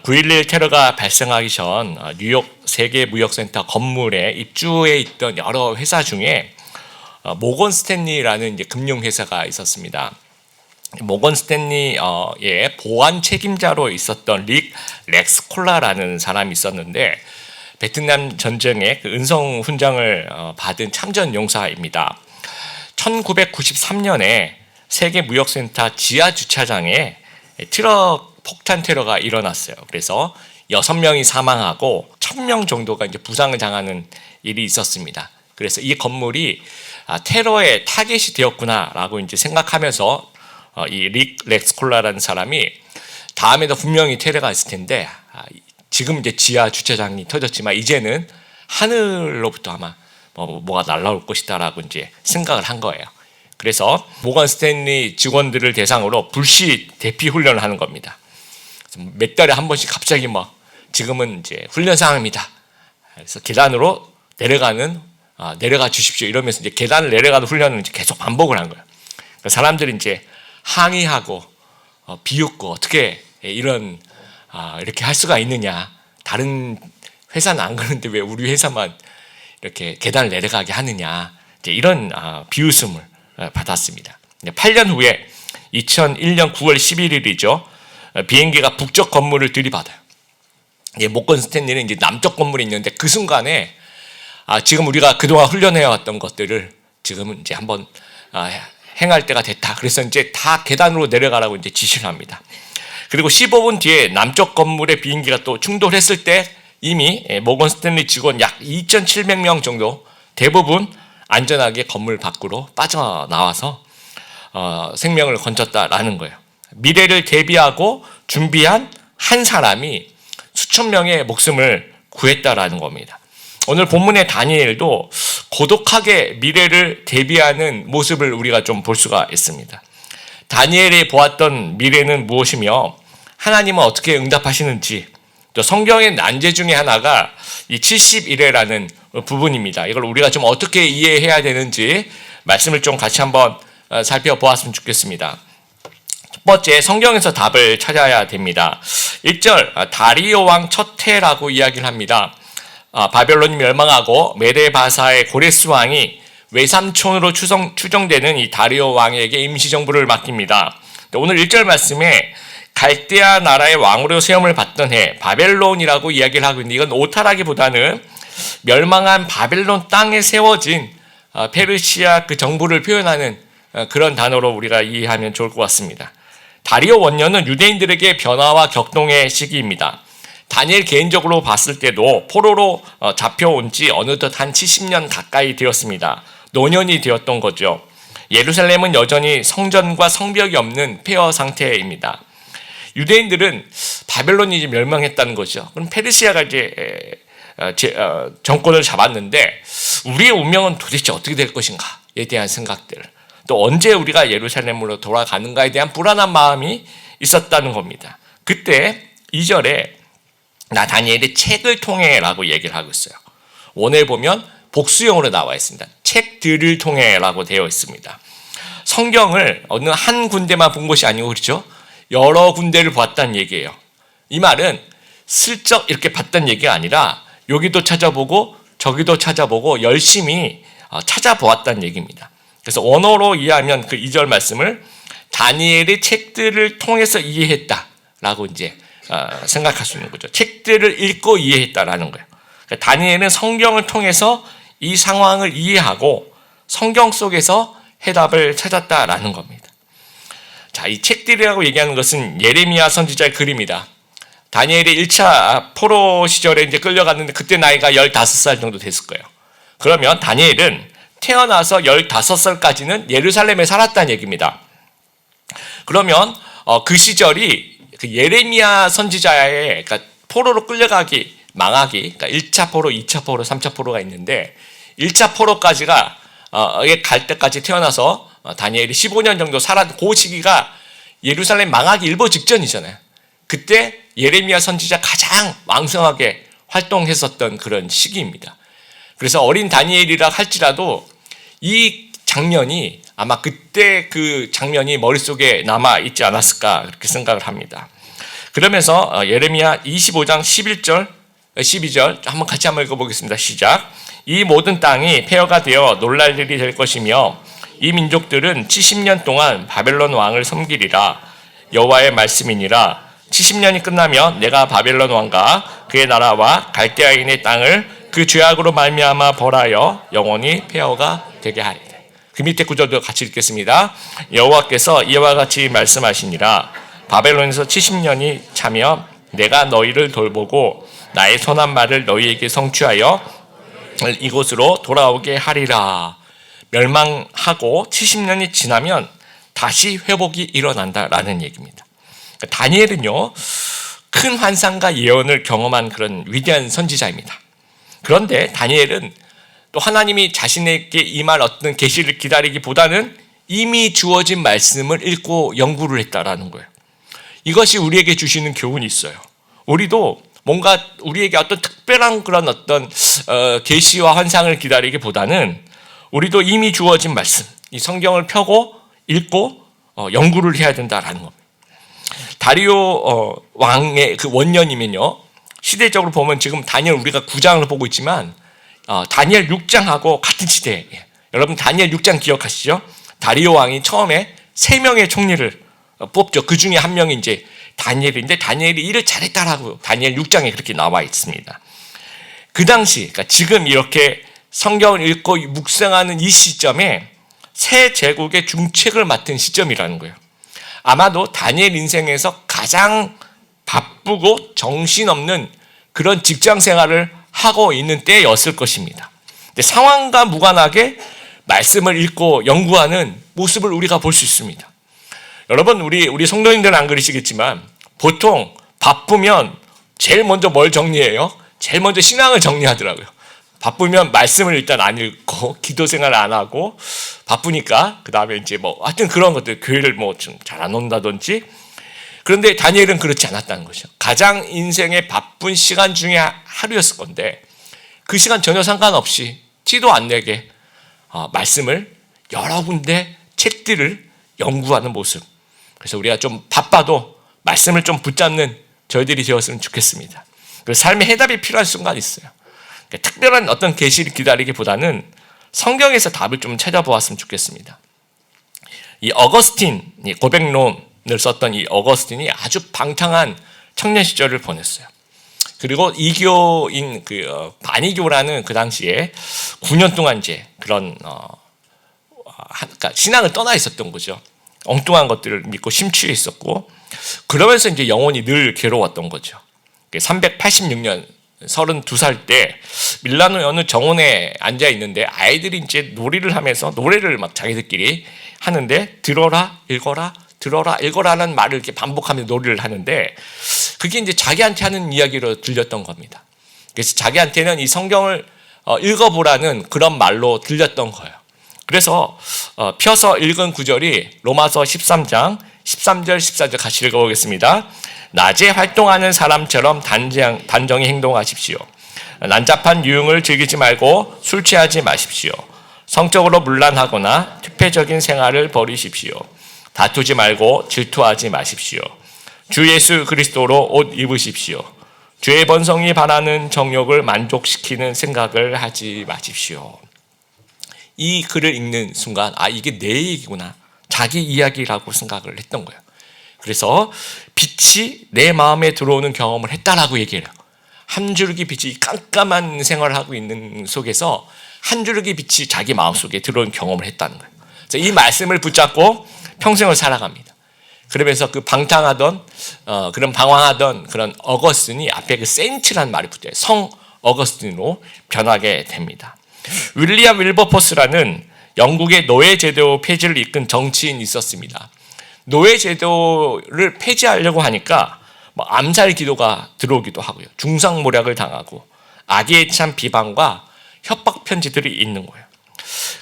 9.11 테러가 발생하기 전 뉴욕 세계무역센터 건물에 입주해 있던 여러 회사 중에 모건 스탠리라는 이제 금융회사가 있었습니다. 모건 스탠리의 보안 책임자로 있었던 릭 렉스콜라라는 사람이 있었는데 베트남 전쟁에 그 은성 훈장을 받은 참전 용사입니다. 1993년에 세계무역센터 지하 주차장에 트럭 폭탄 테러가 일어났어요. 그래서 6명이 사망하고 1,000명 정도가 이제 부상을 당하는 일이 있었습니다. 그래서 이 건물이 테러의 타겟이 되었구나라고 이제 생각하면서 이 릭 렉스콜라라는 사람이 다음에도 분명히 테러가 있을 텐데 지금 이제 지하 주차장이 터졌지만 이제는 하늘로부터 아마 뭐가 날라올 것이다라고 이제 생각을 한 거예요. 그래서 모건 스탠리 직원들을 대상으로 불시 대피 훈련을 하는 겁니다. 몇 달에 한 번씩 갑자기 지금은 이제 훈련 상황입니다. 그래서 계단으로 내려가 주십시오 이러면서 이제 계단을 내려가는 훈련을 이제 계속 반복을 한 거예요. 그러니까 사람들이 이제 항의하고 비웃고 어떻게 이렇게 할 수가 있느냐. 다른 회사는 안 그러는데 왜 우리 회사만 이렇게 계단을 내려가게 하느냐. 이제 이런 비웃음을 받았습니다. 8년 후에 2001년 9월 11일이죠. 비행기가 북쪽 건물을 들이받아요. 모건 스탠리는 이제 남쪽 건물에 있는데 그 순간에 지금 우리가 그동안 훈련해왔던 것들을 지금은 이제 한번 행할 때가 됐다. 그래서 이제 다 계단으로 내려가라고 이제 지시를 합니다. 그리고 15분 뒤에 남쪽 건물의 비행기가 또 충돌했을 때 이미 모건 스탠리 직원 약 2,700명 정도 대부분 안전하게 건물 밖으로 빠져나와서 생명을 건졌다라는 거예요. 미래를 대비하고 준비한 한 사람이 수천 명의 목숨을 구했다라는 겁니다. 오늘 본문의 다니엘도 고독하게 미래를 대비하는 모습을 우리가 좀 볼 수가 있습니다. 다니엘이 보았던 미래는 무엇이며 하나님은 어떻게 응답하시는지, 또 성경의 난제 중에 하나가 이 70일에라는 부분입니다. 이걸 우리가 좀 어떻게 이해해야 되는지 말씀을 좀 같이 한번 살펴보았으면 좋겠습니다. 첫 번째, 성경에서 답을 찾아야 됩니다. 1절, 다리오 왕 첫 해라고 이야기를 합니다. 바벨론이 멸망하고 메데바사의 고레스 왕이 외삼촌으로 추정되는 이 다리오 왕에게 임시정부를 맡깁니다. 오늘 1절 말씀에 갈대아 나라의 왕으로 세움을 받던 해, 바벨론이라고 이야기를 하고 있는데 이건 오타라기보다는 멸망한 바벨론 땅에 세워진 페르시아 그 정부를 표현하는 그런 단어로 우리가 이해하면 좋을 것 같습니다. 다리오 원년은 유대인들에게 변화와 격동의 시기입니다. 다니엘 개인적으로 봤을 때도 포로로 잡혀온 지 어느덧 한 70년 가까이 되었습니다. 노년이 되었던 거죠. 예루살렘은 여전히 성전과 성벽이 없는 폐허 상태입니다. 유대인들은 바벨론이 이제 멸망했다는 거죠. 그럼 페르시아가 이제 정권을 잡았는데 우리의 운명은 도대체 어떻게 될 것인가에 대한 생각들, 또 언제 우리가 예루살렘으로 돌아가는가에 대한 불안한 마음이 있었다는 겁니다. 그때 2절에 다니엘의 책을 통해라고 얘기를 하고 있어요. 원에 보면 복수형으로 나와 있습니다. 책들을 통해라고 되어 있습니다. 성경을 어느 한 군데만 본 것이 아니고 그렇죠? 여러 군데를 보았다는 얘기예요. 이 말은 슬쩍 이렇게 봤다는 얘기가 아니라 여기도 찾아보고 저기도 찾아보고 열심히 찾아보았다는 얘기입니다. 그래서 원어로 이해하면 그 2절 말씀을 다니엘의 책들을 통해서 이해했다라고 이제 생각할 수 있는 거죠. 책들을 읽고 이해했다라는 거예요. 그러니까 다니엘은 성경을 통해서 이 상황을 이해하고 성경 속에서 해답을 찾았다라는 겁니다. 자, 이 책들이라고 얘기하는 것은 예레미야 선지자의 글입니다. 다니엘이 1차 포로 시절에 이제 끌려갔는데 그때 나이가 15살 정도 됐을 거예요. 그러면 다니엘은 태어나서 15살까지는 예루살렘에 살았다는 얘기입니다. 그러면 그 시절이 그 예레미야 선지자의 그러니까 포로로 끌려가기, 망하기, 그러니까 1차 포로, 2차 포로, 3차 포로가 있는데 1차 포로까지가 갈 때까지 태어나서 다니엘이 15년 정도 살았던 그 시기가 예루살렘 망하기 일보 직전이잖아요. 그때 예레미야 선지자 가장 왕성하게 활동했었던 그런 시기입니다. 그래서 어린 다니엘이라 할지라도 이 장면이 아마 그때 그 장면이 머릿속에 남아 있지 않았을까 그렇게 생각을 합니다. 그러면서 예레미야 25장 11절 12절 한번 읽어보겠습니다. 시작. 이 모든 땅이 폐허가 되어 놀랄 일이 될 것이며 이 민족들은 70년 동안 바벨론 왕을 섬기리라. 여호와의 말씀이니라. 70년이 끝나면 내가 바벨론 왕과 그의 나라와 갈대아인의 땅을 그 죄악으로 말미암아 벌하여 영원히 폐허가 되게 하리라. 그 밑에 구절도 같이 읽겠습니다. 여호와께서 이와 같이 말씀하시니라. 바벨론에서 70년이 차며 내가 너희를 돌보고 나의 선한 말을 너희에게 성취하여 이곳으로 돌아오게 하리라. 멸망하고 70년이 지나면 다시 회복이 일어난다라는 얘기입니다. 다니엘은요, 큰 환상과 예언을 경험한 그런 위대한 선지자입니다. 그런데 다니엘은 또 하나님이 자신에게 임할 어떤 계시를 기다리기보다는 이미 주어진 말씀을 읽고 연구를 했다라는 거예요. 이것이 우리에게 주시는 교훈이 있어요. 우리도 뭔가 우리에게 어떤 특별한 그런 어떤 계시와 환상을 기다리기보다는 우리도 이미 주어진 말씀, 이 성경을 펴고 읽고 연구를 해야 된다라는 겁니다. 다리오 왕의 그 원년이면요, 시대적으로 보면 지금 다니엘 우리가 9장을 보고 있지만 다니엘 6장하고 같은 시대에, 여러분 다니엘 6장 기억하시죠? 다리오 왕이 처음에 3명의 총리를 뽑죠. 그 중에 한 명이 이제 다니엘인데 다니엘이 일을 잘했다라고 다니엘 6장에 그렇게 나와 있습니다. 그 당시, 그러니까 지금 이렇게 성경을 읽고 묵상하는 이 시점에 새 제국의 중책을 맡은 시점이라는 거예요. 아마도 다니엘 인생에서 가장 바쁘고 정신없는 그런 직장 생활을 하고 있는 때였을 것입니다. 근데 상황과 무관하게 말씀을 읽고 연구하는 모습을 우리가 볼 수 있습니다. 여러분, 우리 성도님들은 안 그러시겠지만 보통 바쁘면 제일 먼저 뭘 정리해요? 제일 먼저 신앙을 정리하더라고요. 바쁘면 말씀을 일단 안 읽고 기도 생활을 안 하고 바쁘니까 그 다음에 이제 하여튼 그런 것들, 교회를 좀 잘 안 온다든지. 그런데 다니엘은 그렇지 않았다는 것이죠. 가장 인생의 바쁜 시간 중에 하루였을 건데 그 시간 전혀 상관없이 티도 안 내게 말씀을 여러 군데 책들을 연구하는 모습. 그래서 우리가 좀 바빠도 말씀을 좀 붙잡는 저희들이 되었으면 좋겠습니다. 그래서 삶의 해답이 필요한 순간이 있어요. 그러니까 특별한 어떤 계시를 기다리기보다는 성경에서 답을 좀 찾아보았으면 좋겠습니다. 이 어거스틴, 이 고백론을 썼던 이 어거스틴이 아주 방탕한 청년 시절을 보냈어요. 그리고 이교인 반이교라는 그 당시에 9년 동안 이제 그런 그러니까 신앙을 떠나 있었던 거죠. 엉뚱한 것들을 믿고 심취해 있었고, 그러면서 이제 영혼이 늘 괴로웠던 거죠. 386년 32살 때 밀라노의 어느 정원에 앉아 있는데 아이들이 이제 놀이를 하면서 노래를 막 자기들끼리 하는데 들어라 읽어라 들어라 읽어라는 말을 이렇게 반복하면서 놀이를 하는데 그게 이제 자기한테 하는 이야기로 들렸던 겁니다. 그래서 자기한테는 이 성경을 읽어보라는 그런 말로 들렸던 거예요. 그래서 펴서 읽은 구절이 로마서 13장 13절 14절 같이 읽어보겠습니다. 낮에 활동하는 사람처럼 단정히 행동하십시오. 난잡한 유흥을 즐기지 말고 술 취하지 마십시오. 성적으로 문란하거나 퇴폐적인 생활을 버리십시오. 다투지 말고 질투하지 마십시오. 주 예수 그리스도로 옷 입으십시오. 죄의 번성이 바라는 정욕을 만족시키는 생각을 하지 마십시오. 이 글을 읽는 순간 이게 내 얘기구나, 자기 이야기라고 생각을 했던 거예요. 그래서 빛이 내 마음에 들어오는 경험을 했다라고 얘기해요. 한 줄기 빛이 깜깜한 생활을 하고 있는 속에서 한 줄기 빛이 자기 마음속에 들어오는 경험을 했다는 거예요. 그래서 이 말씀을 붙잡고 평생을 살아갑니다. 그러면서 그 방탕하던 그런 방황하던 그런 어거스틴이 앞에 그 세인트라는 말이 붙어요. 성 어거스틴으로 변하게 됩니다. 윌리엄 윌버포스라는 영국의 노예제도 폐지를 이끈 정치인이 있었습니다. 노예제도를 폐지하려고 하니까 암살 기도가 들어오기도 하고요. 중상모략을 당하고 악에 찬 비방과 협박 편지들이 있는 거예요.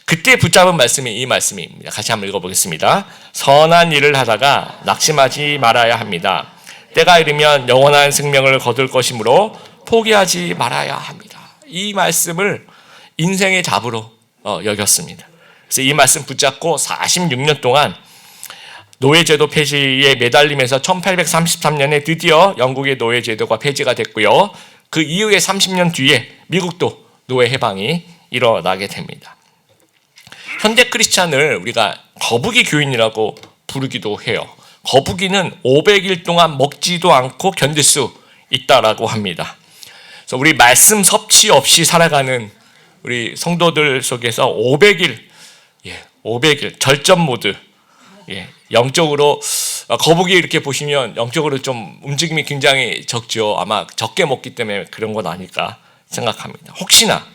그때 붙잡은 말씀이 이 말씀입니다. 같이 한번 읽어보겠습니다. 선한 일을 하다가 낙심하지 말아야 합니다. 때가 이르면 영원한 생명을 거둘 것이므로 포기하지 말아야 합니다. 이 말씀을 인생의 답으로 여겼습니다. 그래서 이 말씀 붙잡고 46년 동안 노예제도 폐지에 매달리면서 1833년에 드디어 영국의 노예제도가 폐지가 됐고요. 그 이후에 30년 뒤에 미국도 노예 해방이 일어나게 됩니다. 현대 크리스찬을 우리가 거북이 교인이라고 부르기도 해요. 거북이는 500일 동안 먹지도 않고 견딜 수 있다라고 합니다. 그래서 우리 말씀 섭취 없이 살아가는 우리 성도들 속에서 500일, 500일 절전 모드, 영적으로 거북이 이렇게 보시면 영적으로 좀 움직임이 굉장히 적죠. 아마 적게 먹기 때문에 그런 건 아닐까 생각합니다. 혹시나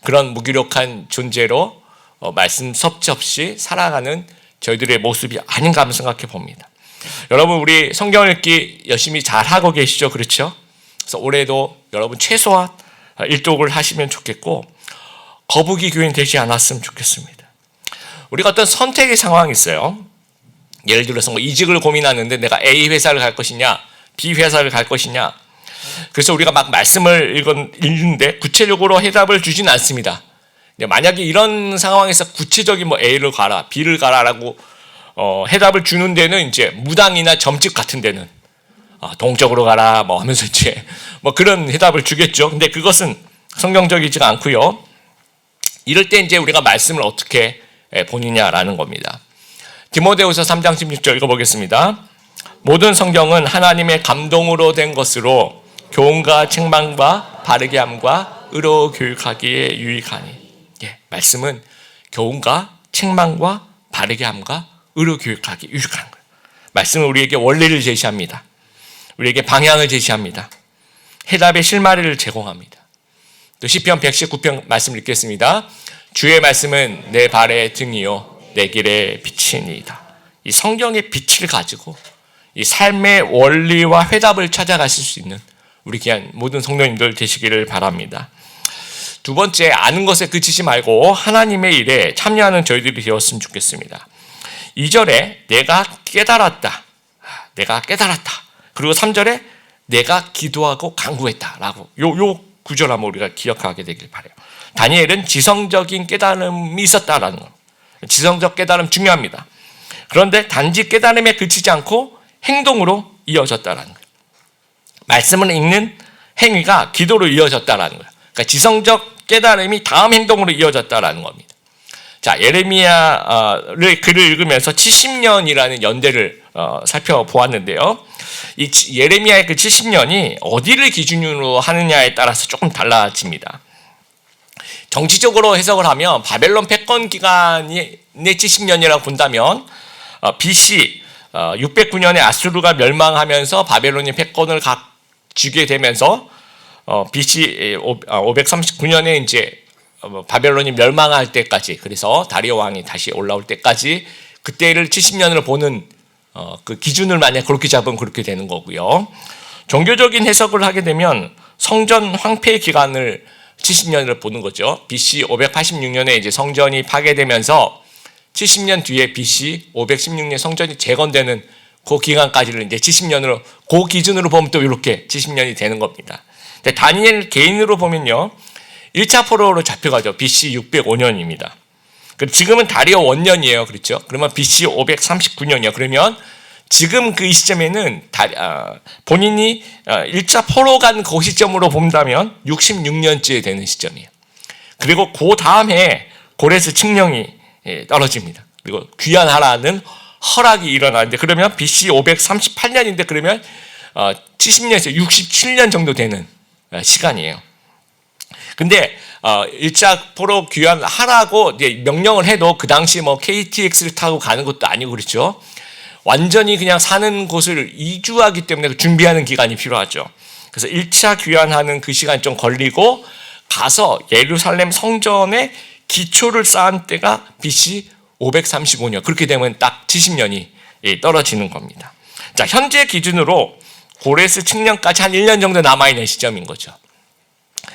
그런 무기력한 존재로 말씀 섭취 없이 살아가는 저희들의 모습이 아닌가 한번 생각해 봅니다. 여러분, 우리 성경 읽기 열심히 잘 하고 계시죠? 그렇죠? 그래서 올해도 여러분 최소한 일독을 하시면 좋겠고, 거북이 교인 되지 않았으면 좋겠습니다. 우리가 어떤 선택의 상황이 있어요. 예를 들어서 뭐 이직을 고민하는데 내가 A 회사를 갈 것이냐, B 회사를 갈 것이냐. 그래서 우리가 막 말씀을 읽는데 구체적으로 해답을 주진 않습니다. 만약에 이런 상황에서 구체적인 뭐 A를 가라, B를 가라라고 해답을 주는 데는 이제 무당이나 점집 같은 데는 동쪽으로 가라 뭐 하면서 이제 뭐 그런 해답을 주겠죠. 근데 그것은 성경적이지가 않고요. 이럴 때 이제 우리가 말씀을 어떻게 보느냐라는 겁니다. 디모데후서 3장 16절 읽어보겠습니다. 모든 성경은 하나님의 감동으로 된 것으로 교훈과 책망과 바르게 함과 의로 교육하기에 유익하니. 말씀은 교훈과 책망과 바르게 함과 의로 교육하기 유익한 거예요. 말씀은 우리에게 원리를 제시합니다. 우리에게 방향을 제시합니다. 해답의 실마리를 제공합니다. 또 시편 119편 말씀 읽겠습니다. 주의 말씀은 내 발의 등이요 내 길의 빛이니이다. 이 성경의 빛을 가지고 이 삶의 원리와 해답을 찾아가실 수 있는 우리 귀한 모든 성도님들 되시기를 바랍니다. 두 번째, 아는 것에 그치지 말고 하나님의 일에 참여하는 저희들이 되었으면 좋겠습니다. 2절에 내가 깨달았다. 그리고 3절에 내가 기도하고 간구했다라고 요 구절 한번 우리가 기억하게 되길 바라요. 다니엘은 지성적인 깨달음이 있었다라는 거. 지성적 깨달음 중요합니다. 그런데 단지 깨달음에 그치지 않고 행동으로 이어졌다라는 거예요. 말씀을 읽는 행위가 기도로 이어졌다라는 거예요. 그러니까 지성적 깨달음이 다음 행동으로 이어졌다라는 겁니다. 자, 예레미야를 글을 읽으면서 70년이라는 연대를 살펴보았는데요. 이 예레미야의 그 70년이 어디를 기준으로 하느냐에 따라서 조금 달라집니다. 정치적으로 해석을 하면 바벨론 패권 기간의 70년이라고 본다면 BC 609년에 아수르가 멸망하면서 바벨론이 패권을 쥐게 되면서 BC 539년에 이제 바벨론이 멸망할 때까지, 그래서 다리오 왕이 다시 올라올 때까지 그때를 70년을 보는 그 기준을 만약 그렇게 잡으면 그렇게 되는 거고요. 종교적인 해석을 하게 되면 성전 황폐 기간을 70년을 보는 거죠. BC 586년에 이제 성전이 파괴되면서 70년 뒤에 BC 516년 성전이 재건되는 그 기간까지를 이제 70년으로 그 기준으로 보면 또 이렇게 70년이 되는 겁니다. 근데 다니엘 개인으로 보면요, 1차 포로로 잡혀가죠. BC 605년입니다. 지금은 다리오 원년이에요. 그렇죠? 그러면 BC 539년이요. 그러면 지금 그 시점에는 본인이 1차 포로 간 그 시점으로 본다면 66년째 되는 시점이에요. 그리고 그 다음에 고레스 칙령이 떨어집니다. 그리고 귀환하라는 허락이 일어나는데, 그러면 BC 538년인데 그러면 70년에서 67년 정도 되는 시간이에요. 근데 1차 포로 귀환하라고 이제 명령을 해도 그 당시 뭐 KTX를 타고 가는 것도 아니고 그렇죠. 완전히 그냥 사는 곳을 이주하기 때문에 준비하는 기간이 필요하죠. 그래서 1차 귀환하는 그 시간이 좀 걸리고 가서 예루살렘 성전의 기초를 쌓은 때가 BC 535년. 그렇게 되면 딱 70년이 떨어지는 겁니다. 자, 현재 기준으로 고레스 칙령까지 한 1년 정도 남아있는 시점인 거죠.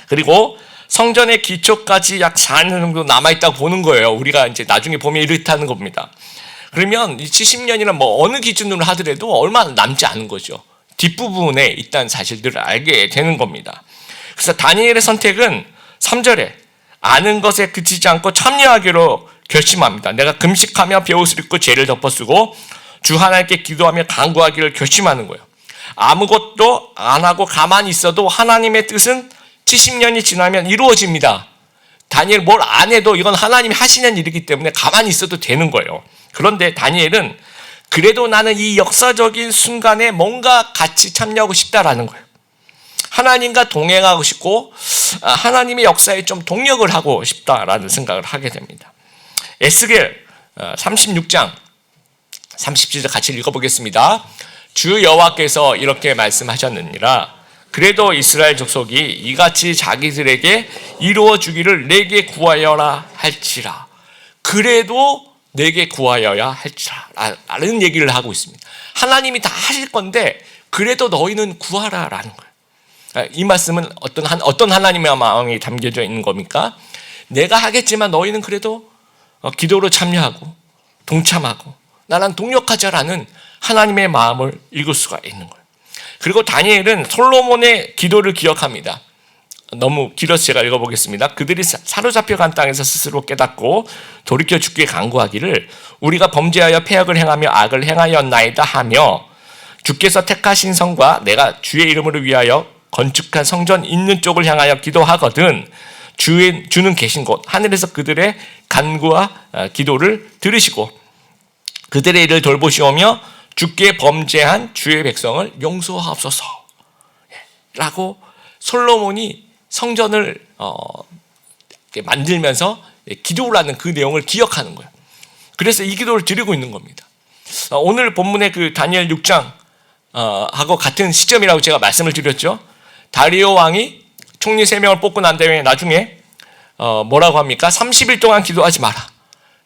그리고 성전의 기초까지 약 4년 정도 남아있다고 보는 거예요. 우리가 이제 나중에 보면 이렇다는 겁니다. 그러면 이 70년이란 뭐 어느 기준으로 하더라도 얼마 남지 않은 거죠. 뒷부분에 있다는 사실들을 알게 되는 겁니다. 그래서 다니엘의 선택은 3절에 아는 것에 그치지 않고 참여하기로 결심합니다. 내가 금식하며 베옷을 입고 죄를 덮어쓰고 주 하나님께 기도하며 간구하기를 결심하는 거예요. 아무것도 안 하고 가만히 있어도 하나님의 뜻은 70년이 지나면 이루어집니다. 다니엘 뭘 안 해도 이건 하나님이 하시는 일이기 때문에 가만히 있어도 되는 거예요. 그런데 다니엘은 그래도 나는 이 역사적인 순간에 뭔가 같이 참여하고 싶다라는 거예요. 하나님과 동행하고 싶고 하나님의 역사에 좀 동력을 하고 싶다라는 생각을 하게 됩니다. 에스겔 36장 37절 같이 읽어보겠습니다. 주 여호와께서 이렇게 말씀하셨느니라. 그래도 이스라엘 족속이 이같이 자기들에게 이루어 주기를 내게 구하여라 할지라. 그래도 내게 구하여야 할지라 라는 얘기를 하고 있습니다. 하나님이 다 하실 건데 그래도 너희는 구하라라는 거예요. 이 말씀은 어떤 하나님의 마음이 담겨져 있는 겁니까? 내가 하겠지만 너희는 그래도 기도로 참여하고 동참하고 나랑 동력하자라는 하나님의 마음을 읽을 수가 있는 거예요. 그리고 다니엘은 솔로몬의 기도를 기억합니다. 너무 길어서 제가 읽어보겠습니다. 그들이 사로잡혀간 땅에서 스스로 깨닫고 돌이켜 주께 간구하기를 우리가 범죄하여 패역을 행하며 악을 행하였나이다 하며 주께서 택하신 성과 내가 주의 이름을 위하여 건축한 성전 있는 쪽을 향하여 기도하거든 주는 계신 곳 하늘에서 그들의 간구와 기도를 들으시고 그들의 일을 돌보시오며 주께 범죄한 주의 백성을 용서하옵소서 라고 솔로몬이 성전을 만들면서 기도를 하는 그 내용을 기억하는 거예요. 그래서 이 기도를 드리고 있는 겁니다. 오늘 본문의 그 다니엘 6장 하고 같은 시점이라고 제가 말씀을 드렸죠. 다리오 왕이 총리 3명을 뽑고 난 다음에 나중에 뭐라고 합니까? 30일 동안 기도하지 마라.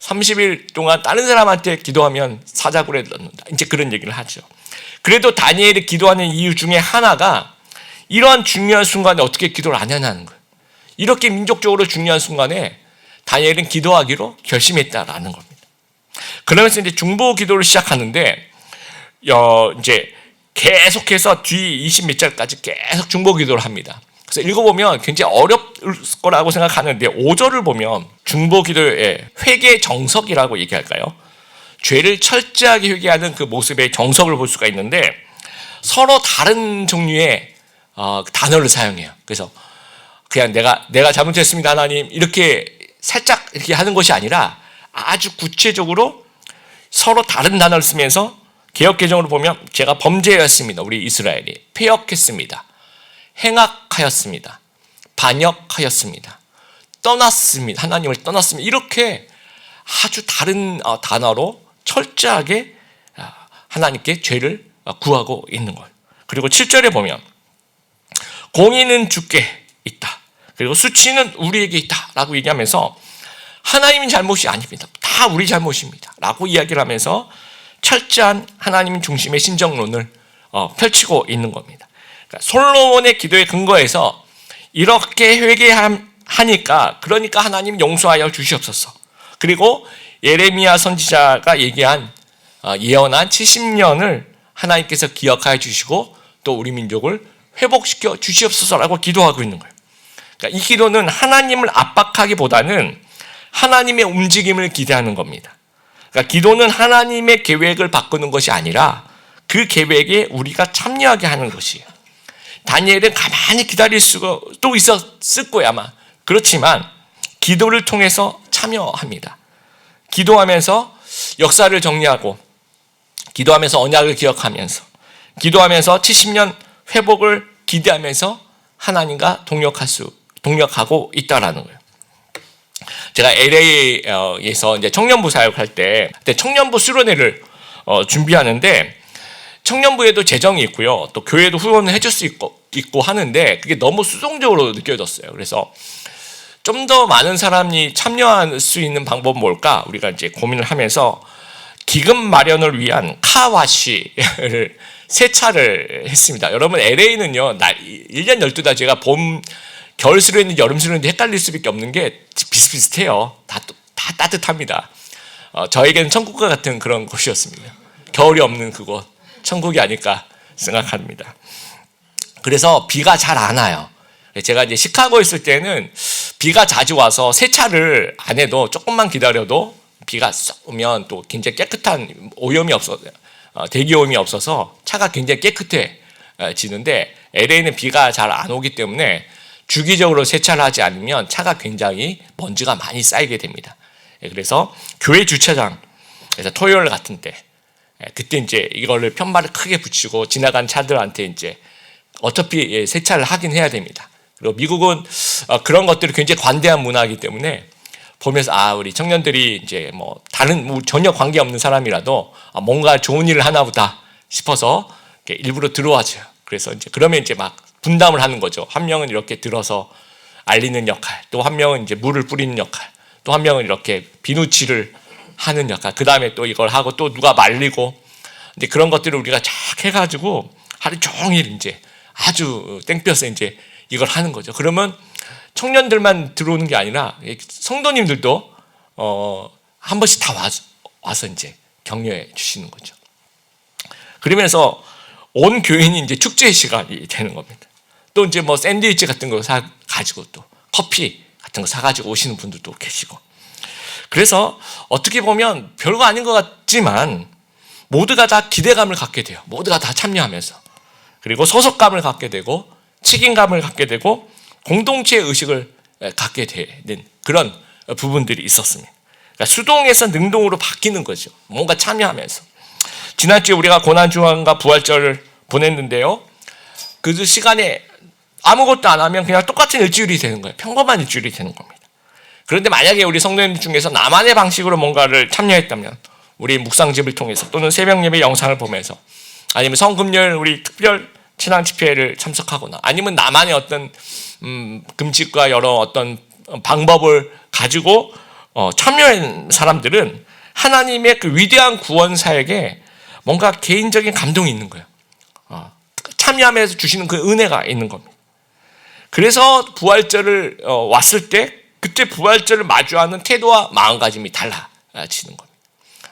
30일 동안 다른 사람한테 기도하면 사자굴에 넣는다. 이제 그런 얘기를 하죠. 그래도 다니엘이 기도하는 이유 중에 하나가 이러한 중요한 순간에 어떻게 기도를 안 하냐는 거예요. 이렇게 민족적으로 중요한 순간에 다니엘은 기도하기로 결심했다라는 겁니다. 그러면서 이제 중보 기도를 시작하는데 이제 계속해서 뒤 20몇 절까지 계속 중보 기도를 합니다. 그래서 읽어보면 굉장히 어려울 거라고 생각하는데 5절을 보면 중보 기도의 회개 정석이라고 얘기할까요? 죄를 철저하게 회개하는 그 모습의 정석을 볼 수가 있는데 서로 다른 종류의 단어를 사용해요. 그래서 그냥 내가 잘못했습니다 하나님 이렇게 살짝 이렇게 하는 것이 아니라 아주 구체적으로 서로 다른 단어를 쓰면서 개역개정으로 보면 제가 범죄였습니다. 우리 이스라엘이 패역했습니다. 행악하였습니다. 반역하였습니다. 떠났습니다. 하나님을 떠났습니다. 이렇게 아주 다른 단어로 철저하게 하나님께 죄를 구하고 있는 거예요. 그리고 7절에 보면 공의는 주께 있다. 그리고 수치는 우리에게 있다. 라고 얘기하면서 하나님의 잘못이 아닙니다. 다 우리 잘못입니다. 라고 이야기를 하면서 철저한 하나님 중심의 신정론을 펼치고 있는 겁니다. 그러니까 솔로몬의 기도의 근거에서 이렇게 회개하니까 그러니까 하나님 용서하여 주시옵소서. 그리고 예레미야 선지자가 얘기한 예언한 70년을 하나님께서 기억하여 주시고 또 우리 민족을 회복시켜 주시옵소서라고 기도하고 있는 거예요. 그러니까 이 기도는 하나님을 압박하기보다는 하나님의 움직임을 기대하는 겁니다. 그러니까 기도는 하나님의 계획을 바꾸는 것이 아니라 그 계획에 우리가 참여하게 하는 것이에요. 다니엘은 가만히 기다릴 수도 있었을 거야 아마. 그렇지만 기도를 통해서 참여합니다. 기도하면서 역사를 정리하고 기도하면서 언약을 기억하면서 기도하면서 70년 회복을 기대하면서 하나님과 동력하고 있다라는 거예요. 제가 LA에서 이제 청년부 사역할 때 그때 청년부 수련회를 준비하는데 청년부에도 재정이 있고요. 또 교회도 후원을 해줄 수 있고 하는데 그게 너무 수동적으로 느껴졌어요. 그래서 좀 더 많은 사람이 참여할 수 있는 방법은 뭘까? 우리가 이제 고민을 하면서 기금 마련을 위한 카와시를 세차를 했습니다. 여러분 LA는요 1년 12달 제가 겨울 수련인지 여름 수련인지 헷갈릴 수밖에 없는 게 비슷비슷해요. 다 따뜻합니다. 저에게는 천국과 같은 그런 곳이었습니다. 겨울이 없는 그곳 천국이 아닐까 생각합니다. 그래서 비가 잘 안 와요. 제가 이제 시카고에 있을 때는 비가 자주 와서 세차를 안 해도 조금만 기다려도 비가 쏙 오면 또 굉장히 깨끗한 오염이 없어져요. 대기오염이 없어서 차가 굉장히 깨끗해지는데 LA는 비가 잘 안 오기 때문에 주기적으로 세차를 하지 않으면 차가 굉장히 먼지가 많이 쌓이게 됩니다. 그래서 교회 주차장에서 토요일 같은 때 그때 이제 이거를 편말을 크게 붙이고 지나간 차들한테 이제 어차피 세차를 하긴 해야 됩니다. 그리고 미국은 그런 것들이 굉장히 관대한 문화이기 때문에 보면서 우리 청년들이 이제 뭐 다른 전혀 관계 없는 사람이라도 뭔가 좋은 일을 하나 보다 싶어서 일부러 들어와줘요. 그래서 이제 그러면 이제 막 분담을 하는 거죠. 한 명은 이렇게 들어서 알리는 역할, 또 한 명은 이제 물을 뿌리는 역할, 또 한 명은 이렇게 비누칠을 하는 역할, 그 다음에 또 이걸 하고 또 누가 말리고, 이제 그런 것들을 우리가 쫙 해가지고 하루 종일 이제 아주 땡볕에 이제 이걸 하는 거죠. 그러면 청년들만 들어오는 게 아니라 성도님들도 한 번씩 다 와서 이제 격려해 주시는 거죠. 그러면서 온 교인이 이제 축제의 시간이 되는 겁니다. 또 이제 뭐 샌드위치 같은 거 사가지고 또 커피 같은 거 사가지고 오시는 분들도 계시고. 그래서 어떻게 보면 별거 아닌 것 같지만 모두가 다 기대감을 갖게 돼요. 모두가 다 참여하면서. 그리고 소속감을 갖게 되고 책임감을 갖게 되고 공동체 의식을 갖게 되는 그런 부분들이 있었습니다. 그러니까 수동에서 능동으로 바뀌는 거죠. 뭔가 참여하면서. 지난주에 우리가 고난주간과 부활절을 보냈는데요. 그 시간에 아무것도 안 하면 그냥 똑같은 일주일이 되는 거예요. 평범한 일주일이 되는 겁니다. 그런데 만약에 우리 성도님 중에서 나만의 방식으로 뭔가를 참여했다면 우리 묵상집을 통해서 또는 새벽예배 영상을 보면서 아니면 성금요일 우리 특별 신앙 집회를 참석하거나 아니면 나만의 어떤 금식과 여러 어떤 방법을 가지고 참여한 사람들은 하나님의 그 위대한 구원 사역에 뭔가 개인적인 감동이 있는 거예요. 참여하면서 주시는 그 은혜가 있는 겁니다. 그래서 부활절을 왔을 때 그때 부활절을 마주하는 태도와 마음가짐이 달라지는 겁니다.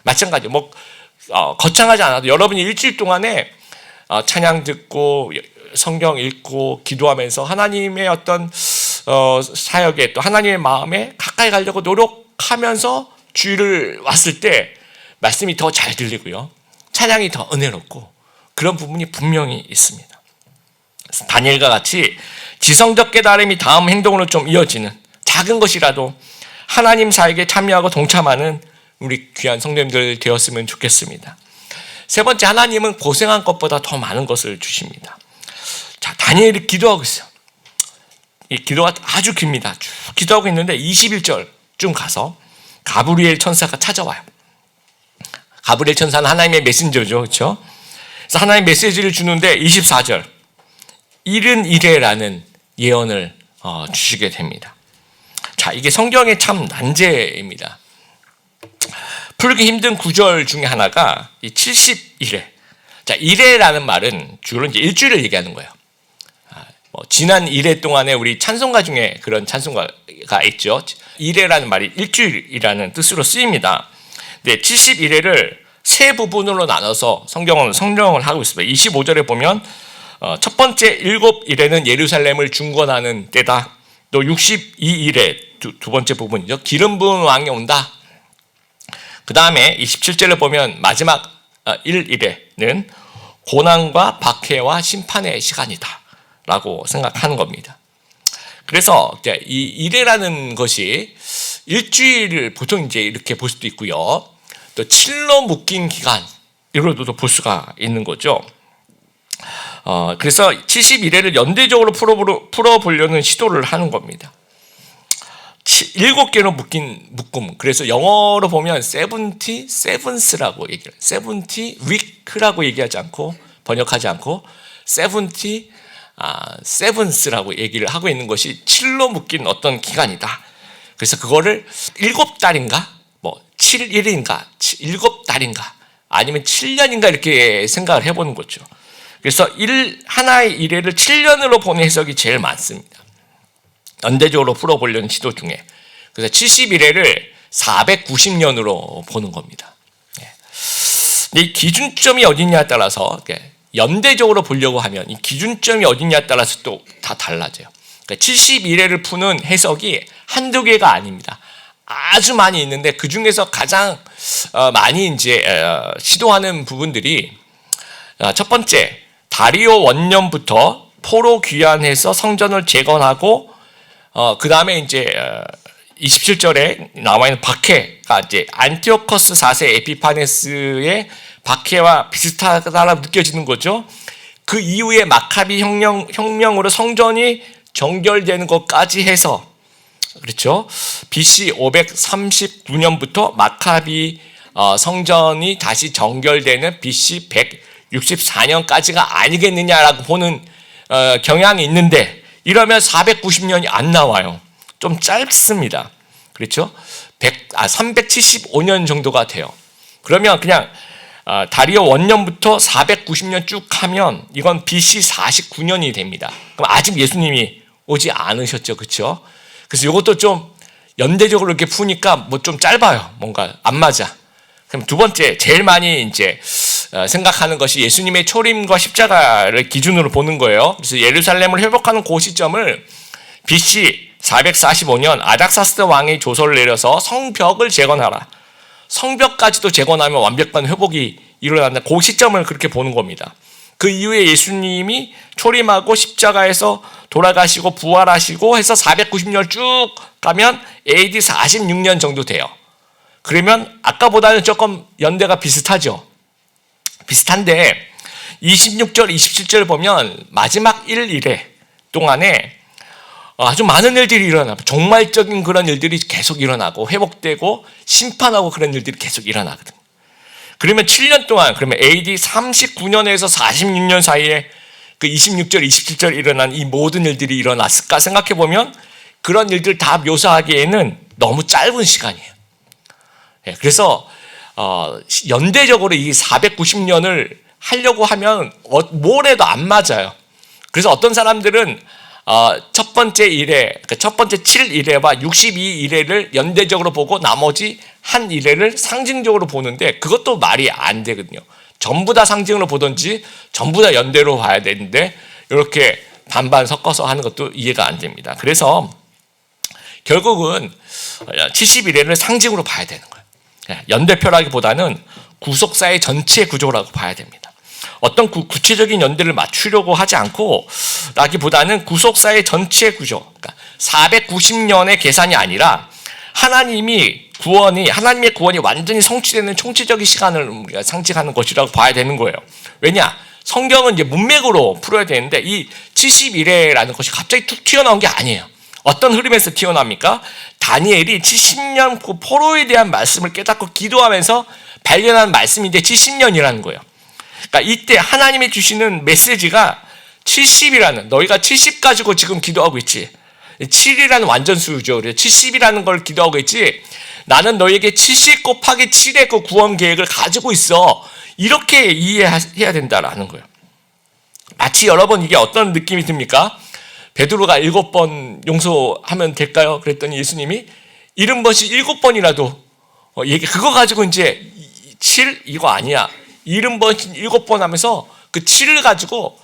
마찬가지 거창하지 않아도 여러분이 일주일 동안에 찬양 듣고 성경 읽고 기도하면서 하나님의 어떤 사역에 또 하나님의 마음에 가까이 가려고 노력하면서 주일을 왔을 때 말씀이 더 잘 들리고요. 찬양이 더 은혜롭고 그런 부분이 분명히 있습니다. 다니엘과 같이 지성적 깨달음이 다음 행동으로 좀 이어지는 작은 것이라도 하나님 사역에 참여하고 동참하는 우리 귀한 성도님들 되었으면 좋겠습니다. 세 번째, 하나님은 고생한 것보다 더 많은 것을 주십니다. 자, 다니엘이 기도하고 있어요. 이 기도가 아주 깁니다. 쭉 기도하고 있는데 21절쯤 가서 가브리엘 천사가 찾아와요. 가브리엘 천사는 하나님의 메신저죠. 그렇죠? 그래서 하나님 메시지를 주는데 24절 일은 이래라는 예언을 주시게 됩니다. 자, 이게 성경의 참 난제입니다. 풀기 힘든 구절 중에 하나가 이 70일에. 자, 일회라는 말은 주로 이제 일주일을 얘기하는 거예요. 지난 일회 동안에 우리 찬송가 중에 그런 찬송가가 있죠. 일회라는 말이 일주일이라는 뜻으로 쓰입니다. 네, 71회를 세 부분으로 나눠서 성경을 성령을 하고 있습니다. 25절에 보면 첫 번째 일곱 일회는 예루살렘을 중건하는 때다. 또 62일에 두 번째 부분이죠. 기름 부은 왕이 온다. 그 다음에 27절에 보면 마지막 1일에는 고난과 박해와 심판의 시간이다 라고 생각하는 겁니다. 그래서 이 일회라는 것이 일주일을 보통 이제 이렇게 볼 수도 있고요. 또 7로 묶인 기간 이로도 볼 수가 있는 거죠. 그래서 71회를 연대적으로 풀어보려는 시도를 하는 겁니다. 7개로 묶음. 그래서 영어로 보면 77라고 얘기해요. 70 week라고 얘기하지 않고 번역하지 않고 70 sevens라고 얘기를 하고 있는 것이 7로 묶인 어떤 기간이다. 그래서 그거를 7달인가 7일인가 7달인가 아니면 7년인가 이렇게 생각을 해보는 거죠. 그래서 하나의 일회를 7년으로 보는 해석이 제일 많습니다. 연대적으로 풀어보려는 시도 중에. 그래서 71회를 490년으로 보는 겁니다. 근데 이 기준점이 어디냐에 따라서 연대적으로 보려고 하면 이 기준점이 어디냐에 따라서 또 다 달라져요. 그러니까 71회를 푸는 해석이 한두 개가 아닙니다. 아주 많이 있는데 그 중에서 가장 많이 이제 시도하는 부분들이 첫 번째, 다리오 원년부터 포로 귀환해서 성전을 재건하고 그 다음에 이제 27절에 나와 있는 박해가 이제 안티오커스 4세 에피파네스의 박해와 비슷하다고 느껴지는 거죠. 그 이후에 마카비 혁명으로 성전이 정결되는 것까지 해서, 그렇죠, BC 539년부터 마카비 성전이 다시 정결되는 BC 164년까지가 아니겠느냐라고 보는 경향이 있는데, 이러면 490년이 안 나와요. 좀 짧습니다. 그렇죠? 375년 정도가 돼요. 그러면 그냥 다리오 원년부터 490년 쭉 하면 이건 BC 49년이 됩니다. 그럼 아직 예수님이 오지 않으셨죠. 그렇죠? 그래서 이것도 좀 연대적으로 이렇게 푸니까 뭐 좀 짧아요. 뭔가 안 맞아. 그럼 두 번째, 제일 많이 이제 생각하는 것이 예수님의 초림과 십자가를 기준으로 보는 거예요. 그래서 예루살렘을 회복하는 그 시점을 BC 445년 아닥사스 왕이 조서를 내려서 성벽을 재건하라. 성벽까지도 재건하면 완벽한 회복이 일어난다. 그 시점을 그렇게 보는 겁니다. 그 이후에 예수님이 초림하고 십자가에서 돌아가시고 부활하시고 해서 490년 쭉 가면 AD 46년 정도 돼요. 그러면 아까보다는 조금 연대가 비슷하죠. 비슷한데 26절, 27절 보면 마지막 1일에 동안에 아주 많은 일들이 일어나고 종말적인 그런 일들이 계속 일어나고 회복되고 심판하고 그런 일들이 계속 일어나거든요. 그러면 7년 동안, 그러면 AD 39년에서 46년 사이에 그 26절, 27절 일어난 이 모든 일들이 일어났을까 생각해 보면 그런 일들 다 묘사하기에는 너무 짧은 시간이에요. 그래서 연대적으로 이 490년을 하려고 하면 뭘 해도 안 맞아요. 그래서 어떤 사람들은 첫 번째 일회, 첫 번째 7일회와 62일회를 연대적으로 보고 나머지 한 일회를 상징적으로 보는데 그것도 말이 안 되거든요. 전부 다 상징으로 보든지 전부 다 연대로 봐야 되는데 이렇게 반반 섞어서 하는 것도 이해가 안 됩니다. 그래서 결국은 70일회를 상징으로 봐야 되는 거예요. 연대표라기보다는 구속사의 전체 구조라고 봐야 됩니다. 어떤 구체적인 연대를 맞추려고 하지 않고 라기보다는 구속사의 전체 구조, 그러니까 490년의 계산이 아니라 하나님의 구원이 완전히 성취되는 총체적인 시간을 우리가 상징하는 것이라고 봐야 되는 거예요. 왜냐? 성경은 이제 문맥으로 풀어야 되는데 이 70일회라는 것이 갑자기 툭 튀어나온 게 아니에요. 어떤 흐름에서 튀어나옵니까? 다니엘이 70년 그 포로에 대한 말씀을 깨닫고 기도하면서 발견한 말씀인데 70년이라는 거예요. 그러니까 이때 하나님이 주시는 메시지가 70이라는, 너희가 70 가지고 지금 기도하고 있지. 7이라는 완전수죠. 그래서 70이라는 걸 기도하고 있지. 나는 너에게 70 곱하기 7의 그 구원 계획을 가지고 있어. 이렇게 이해해야 된다라는 거예요. 마치 여러분 이게 어떤 느낌이 듭니까? 베드로가 7번 용서하면 될까요? 그랬더니 예수님이 70번씩 7번이라도 그거 가지고 이제 7 이거 아니야. 70번씩 7번 하면서 그 7을 가지고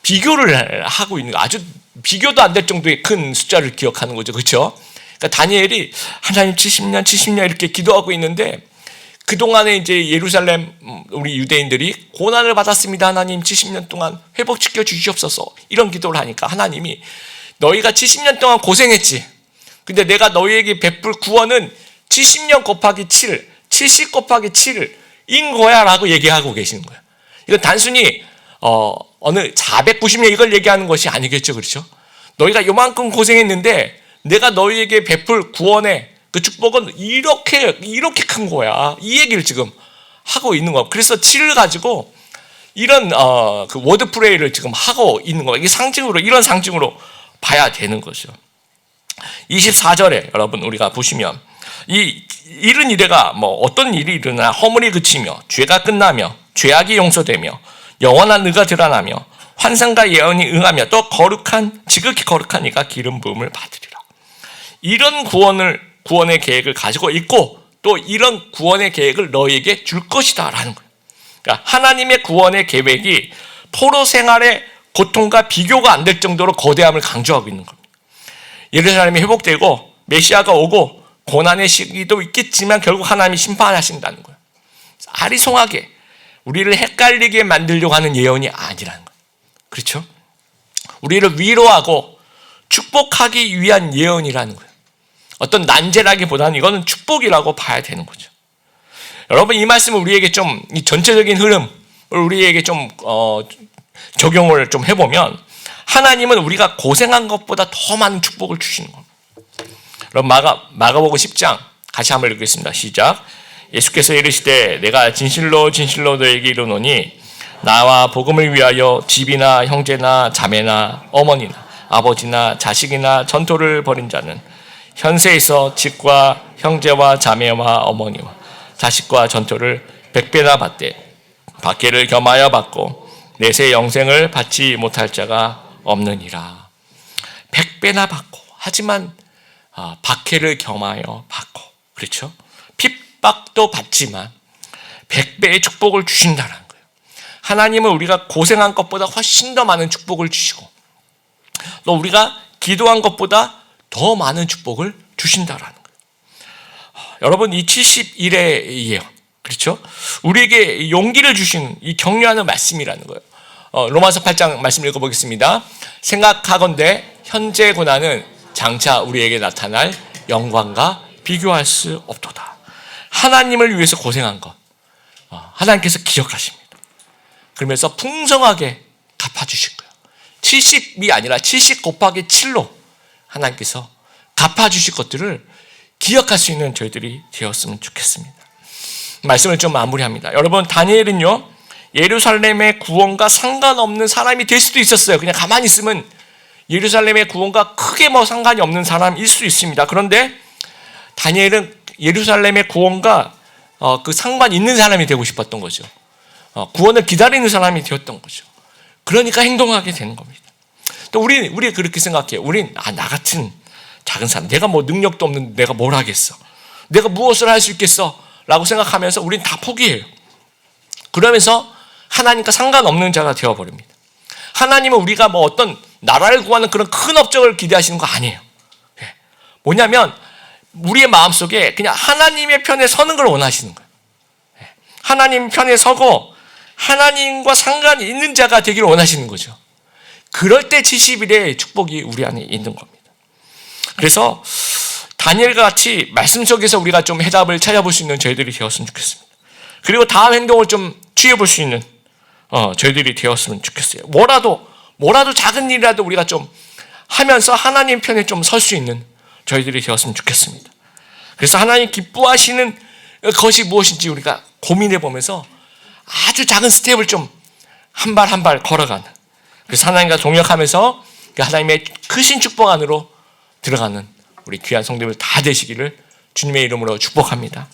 비교를 하고 있는, 아주 비교도 안 될 정도의 큰 숫자를 기억하는 거죠. 그렇죠? 그러니까 다니엘이 하나님 70년 이렇게 기도하고 있는데 그동안에 이제 예루살렘 우리 유대인들이 고난을 받았습니다. 하나님 70년 동안 회복시켜 주시옵소서. 이런 기도를 하니까 하나님이 너희가 70년 동안 고생했지. 근데 내가 너희에게 베풀 구원은 70년 곱하기 7, 70 곱하기 7인 거야 라고 얘기하고 계시는 거예요. 이건 단순히 어느 490년 이걸 얘기하는 것이 아니겠죠. 그렇죠? 너희가 요만큼 고생했는데 내가 너희에게 베풀 구원의 그 축복은 이렇게 큰 거야. 이 얘기를 지금 하고 있는 거야. 그래서 7을 가지고 이런 그 워드 플레이를 지금 하고 있는 거야. 이게 상징으로, 이런 상징으로 봐야 되는 거죠. 24절에 여러분 우리가 보시면 이 이른 이래가 뭐 어떤 일이 일어나 허물이 그치며 죄가 끝나며 죄악이 용서되며 영원한 의가 드러나며 환상과 예언이 응하며 또 지극히 거룩한 이가 기름 부음을 받으리라. 이런 구원의 계획을 가지고 있고 또 이런 구원의 계획을 너희에게 줄 것이다 라는 거예요. 그러니까 하나님의 구원의 계획이 포로 생활의 고통과 비교가 안 될 정도로 거대함을 강조하고 있는 겁니다. 예루살렘이 회복되고 메시아가 오고 고난의 시기도 있겠지만 결국 하나님이 심판하신다는 거예요. 아리송하게 우리를 헷갈리게 만들려고 하는 예언이 아니라는 거예요. 그렇죠? 우리를 위로하고 축복하기 위한 예언이라는 거예요. 어떤 난제라기보다는 이거는 축복이라고 봐야 되는 거죠. 여러분, 이 말씀은 우리에게 좀, 이 전체적인 흐름을 우리에게 좀 적용을 좀 해보면, 하나님은 우리가 고생한 것보다 더 많은 축복을 주시는 겁니다. 그럼 마가복음 10장 같이 한번 읽겠습니다. 시작. 예수께서 이르시되 내가 진실로 진실로 너에게 이르노니 나와 복음을 위하여 집이나 형제나 자매나 어머니나 아버지나 자식이나 전토를 벌인 자는 현세에서 집과 형제와 자매와 어머니와 자식과 전토를 100배나 받되 박해를 겸하여 받고 내세 영생을 받지 못할 자가 없느니라. 100배나 받고, 하지만 박해를 겸하여 받고, 그렇죠? 핍박도 받지만 100배의 축복을 주신다는 거예요. 하나님은 우리가 고생한 것보다 훨씬 더 많은 축복을 주시고, 또 우리가 기도한 것보다 더 많은 축복을 주신다라는 거예요. 여러분, 이 70일에요, 그렇죠? 우리에게 용기를 주신 이 격려하는 말씀이라는 거예요. 로마서 8장 말씀 읽어보겠습니다. 생각하건대 현재 고난은 장차 우리에게 나타날 영광과 비교할 수 없도다. 하나님을 위해서 고생한 것 하나님께서 기억하십니다. 그러면서 풍성하게 갚아주실 거예요. 70이 아니라 70 곱하기 7로 하나님께서 갚아주실 것들을 기억할 수 있는 저희들이 되었으면 좋겠습니다. 말씀을 좀 마무리합니다. 여러분, 다니엘은요, 예루살렘의 구원과 상관없는 사람이 될 수도 있었어요. 그냥 가만히 있으면 예루살렘의 구원과 크게 상관이 없는 사람일 수 있습니다. 그런데 다니엘은 예루살렘의 구원과 그 상관 있는 사람이 되고 싶었던 거죠. 구원을 기다리는 사람이 되었던 거죠. 그러니까 행동하게 되는 겁니다. 또 우리 그렇게 생각해요. 우린 나 같은 작은 사람, 내가 능력도 없는데 내가 뭘 하겠어? 내가 무엇을 할 수 있겠어? 라고 생각하면서 우린 다 포기해요. 그러면서 하나님과 상관없는 자가 되어버립니다. 하나님은 우리가 어떤 나라를 구하는 그런 큰 업적을 기대하시는 거 아니에요. 뭐냐면 우리의 마음속에 그냥 하나님의 편에 서는 걸 원하시는 거예요. 하나님 편에 서고 하나님과 상관이 있는 자가 되기를 원하시는 거죠. 그럴 때 70일의 축복이 우리 안에 있는 겁니다. 그래서 다니엘과 같이 말씀 속에서 우리가 좀 해답을 찾아볼 수 있는 저희들이 되었으면 좋겠습니다. 그리고 다음 행동을 좀 취해볼 수 있는 저희들이 되었으면 좋겠어요. 뭐라도 작은 일이라도 우리가 좀 하면서 하나님 편에 좀 설 수 있는 저희들이 되었으면 좋겠습니다. 그래서 하나님 기뻐하시는 것이 무엇인지 우리가 고민해 보면서 아주 작은 스텝을 좀 한 발 한 발 걸어가는, 그래서 하나님과 동역하면서 하나님의 크신 축복 안으로 들어가는 우리 귀한 성도들 다 되시기를 주님의 이름으로 축복합니다.